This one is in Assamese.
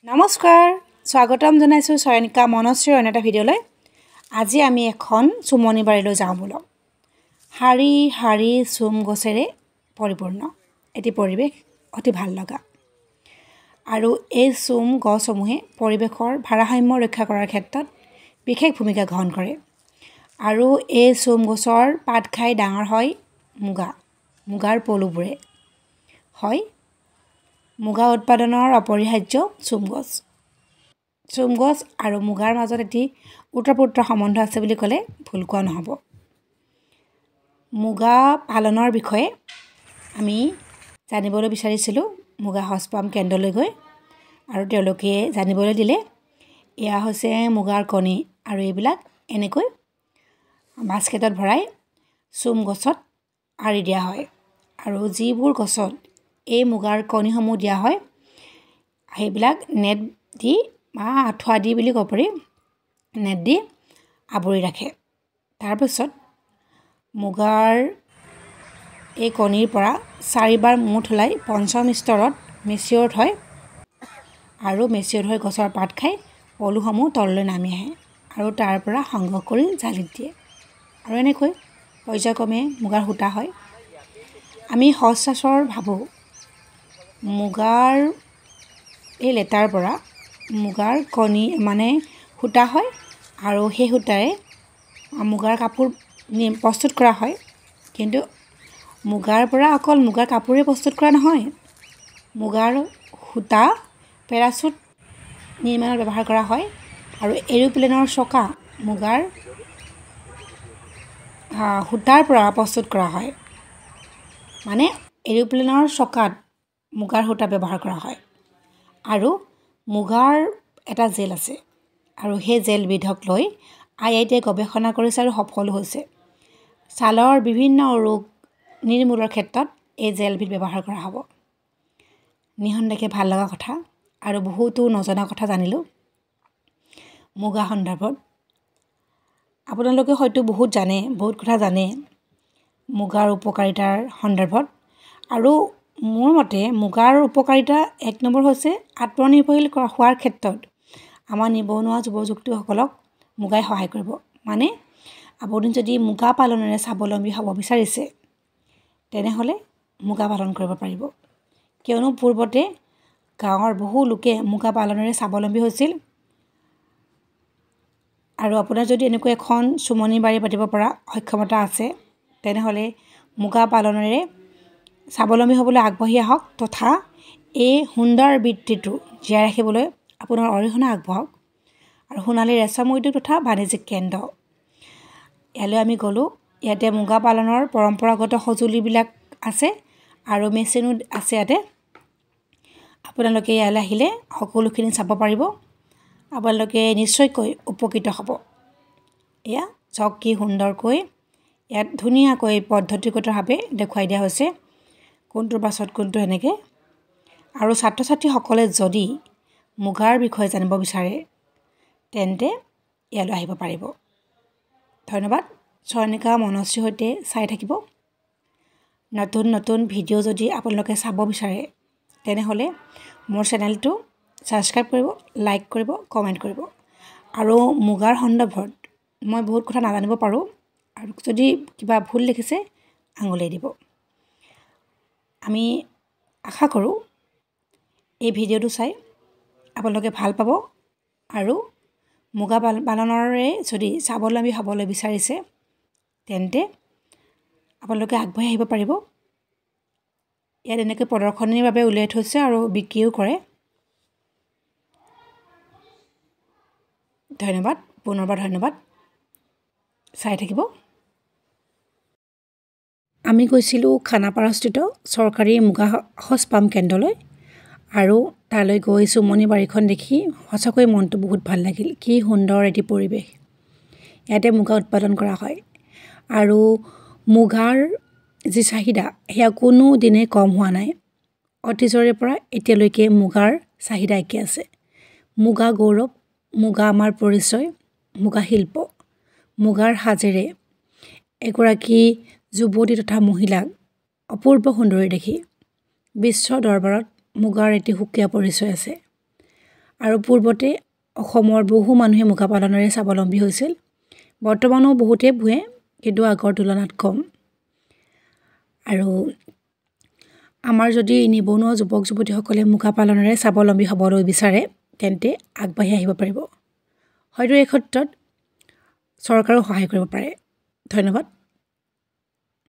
নমস্কাৰ স্বাগতম জনাইছোঁ চয়নিকা মনশ্ৰীৰ অন্য এটা ভিডিঅ'লৈ। আজি আমি এখন চুমনি বাৰীলৈ যাওঁ বলক। শাৰী শাৰী চুম গছেৰে পৰিপূৰ্ণ এটি পৰিৱেশ অতি ভাল লগা আৰু এই চুম গছসমূহে পৰিৱেশৰ ভাৰসাম্য ৰক্ষা কৰাৰ ক্ষেত্ৰত বিশেষ ভূমিকা গ্ৰহণ কৰে আৰু এই চুম গছৰ পাত খাই ডাঙৰ হয় মুগাৰ পলুবোৰে হয় মুগা উৎপাদনৰ অপৰিহাৰ্য চুম গছ আৰু মুগাৰ মাজত এটি ওতঃপ্ৰোত সম্বন্ধ আছে বুলি ক'লে ভুল কোৱা নহ'ব। মুগা পালনৰ বিষয়ে আমি জানিবলৈ বিচাৰিছিলোঁ মুগা সঁচ পাম কেন্দ্ৰলৈ গৈ আৰু তেওঁলোকে জানিবলৈ দিলে এয়া হৈছে মুগাৰ কণী আৰু এইবিলাক এনেকৈ বাস্কেটত ভৰাই চুম গছত আঁৰি দিয়া হয় আৰু যিবোৰ গছত এই মুগাৰ কণীসমূহ দিয়া হয় সেইবিলাক নেট দি বা আঁঠুৱা দি বুলি ক'ব পাৰি নেট দি আৱৰি ৰাখে। তাৰপিছত মুগাৰ এই কণীৰ পৰা 4বাৰ মুঠ ওলাই পঞ্চম স্তৰত মেচিয়ৰ্ড হয় আৰু মেচিয়ৰ্ড হৈ গছৰ পাত খাই পলুসমূহ তললৈ নামি আহে আৰু তাৰ পৰা সংগ্ৰহ কৰি জালিত দিয়ে আৰু এনেকৈ পৰ্যায়ক্ৰমে মুগাৰ সূতা হয়। আমি সচৰাচৰ ভাবোঁ মুগাৰ এই লেটাৰ পৰা মুগাৰ কণী মানে সূতা হয় আৰু সেই সূতাৰে মুগাৰ কাপোৰ প্ৰস্তুত কৰা হয়, কিন্তু মুগাৰ পৰা অকল মুগাৰ কাপোৰেই প্ৰস্তুত কৰা নহয়, মুগাৰ সূতা পেৰাচুট নিৰ্মাণত ব্যৱহাৰ কৰা হয় আৰু এৰোপ্লেনৰ চকা মুগাৰ সূতাৰ পৰা প্ৰস্তুত কৰা হয়, মানে এৰোপ্লেনৰ চকাত মুগাৰ সূতা ব্যৱহাৰ কৰা হয় আৰু মুগাৰ এটা জেল আছে আৰু সেই জেলবিধক লৈ IIT গৱেষণা কৰিছে আৰু সফল হৈছে। ছালৰ বিভিন্ন ৰোগ নিৰ্মূলৰ ক্ষেত্ৰত এই জেলবিধ ব্যৱহাৰ কৰা হ'ব। নিঃসন্দেহে ভাল লগা কথা আৰু বহুতো নজনা কথা জানিলোঁ মুগা সন্দৰ্ভত। আপোনালোকে হয়তো বহুত কথা জানে মুগাৰ উপকাৰিতাৰ সন্দৰ্ভত আৰু মোৰ মতে মুগাৰ উপকাৰিতা 1 নম্বৰ হৈছে আত্মনিৰ্ভৰশীল হোৱাৰ ক্ষেত্ৰত আমাৰ নিবনুৱা যুৱক-যুৱতীসকলক মুগাই সহায় কৰিব। মানে আপুনি যদি মুগা পালনেৰে স্বাৱলম্বী হ'ব বিচাৰিছে তেনেহ'লে মুগা পালন কৰিব পাৰিব, কিয়নো পূৰ্বতে গাঁৱৰ বহু লোকে মুগা পালনেৰে স্বাৱলম্বী হৈছিল আৰু আপোনাৰ যদি এনেকৈ এখন চুমনি বাৰী পাতিব পৰা সক্ষমতা আছে তেনেহ'লে মুগা পালনেৰে স্বাৱলম্বী হ'বলৈ আগবাঢ়ি আহক তথা এই সুন্দৰ বৃত্তিটো জীয়াই ৰাখিবলৈ আপোনাৰ অৰিহণা আগবঢ়াওক। আৰু সোণালী ৰেচম উদ্যোগ তথা বাণিজ্যিক কেন্দ্ৰ ইয়ালৈ আমি গ'লোঁ, ইয়াতে মুগা পালনৰ পৰম্পৰাগত সঁজুলিবিলাক আছে আৰু মেচিনো আছে ইয়াতে। আপোনালোকে ইয়ালৈ আহিলে সকলোখিনি চাব পাৰিব, আপোনালোকে নিশ্চয়কৈ উপকৃত হ'ব। এয়া চাওক কি সুন্দৰকৈ ইয়াত ধুনীয়াকৈ পদ্ধতিগতভাৱে দেখুৱাই দিয়া হৈছে কোনটোৰ পাছত কোনটো এনেকৈ। আৰু ছাত্ৰ ছাত্ৰীসকলে যদি মুগাৰ বিষয়ে জানিব বিচাৰে তেন্তে ইয়ালৈ আহিব পাৰিব। ধন্যবাদ। চয়নিকা মনশ্ৰীৰ সৈতে চাই থাকিব। নতুন নতুন ভিডিঅ' যদি আপোনালোকে চাব বিচাৰে তেনেহ'লে মোৰ চেনেলটো ছাবস্ক্ৰাইব কৰিব, লাইক কৰিব, কমেণ্ট কৰিব আৰু মুগাৰ সন্দৰ্ভত মই বহুত কথা নাজানিব পাৰোঁ আৰু যদি কিবা ভুল দেখিছে আঙুলিয়াই দিব। আমি আশা কৰোঁ এই ভিডিঅ'টো চাই আপোনালোকে ভাল পাব আৰু মুগা পালনৰে যদি স্বাৱলম্বী হ'বলৈ বিচাৰিছে তেন্তে আপোনালোকে আগবাঢ়ি আহিব পাৰিব। ইয়াত এনেকৈ প্ৰদৰ্শনীৰ বাবে উলিয়াই থৈছে আৰু বিক্ৰীও কৰে। ধন্যবাদ, পুনৰবাৰ ধন্যবাদ, চাই থাকিব। আমি গৈছিলোঁ খানাপাৰাস্থিত চৰকাৰী মুগা সঁচ পাম কেন্দ্ৰলৈ আৰু তালৈ গৈ চুমনি বাৰীখন দেখি সঁচাকৈ মনটো বহুত ভাল লাগিল। কি সুন্দৰ এটি পৰিৱেশ, ইয়াতে মুগা উৎপাদন কৰা হয় আৰু মুগাৰ যি চাহিদা সেয়া কোনো দিনে কম হোৱা নাই। অতীজৰে পৰা এতিয়ালৈকে মুগাৰ চাহিদা একে আছে। মুগা গৌৰৱ, মুগা আমাৰ পৰিচয়, মুগা শিল্প, মুগাৰ সাজেৰে এগৰাকী যুৱতী তথা মহিলাক অপূৰ্ব সুন্দৰী দেখি বিশ্ব দৰবাৰত মুগাৰ এটি সুকীয়া পৰিচয় আছে আৰু পূৰ্বতে অসমৰ বহু মানুহে মুগা পালনেৰে স্বাৱলম্বী হৈছিল। বৰ্তমানো বহুতে পোহে, কিন্তু আগৰ তুলনাত কম। আৰু আমাৰ যদি নিবনুৱা যুৱক যুৱতীসকলে মুগা পালনেৰে স্বাৱলম্বী হ'বলৈ বিচাৰে তেন্তে আগবাঢ়ি আহিব পাৰিব। হয়তো এই ক্ষেত্ৰত চৰকাৰেও সহায় কৰিব পাৰে। ধন্যবাদ।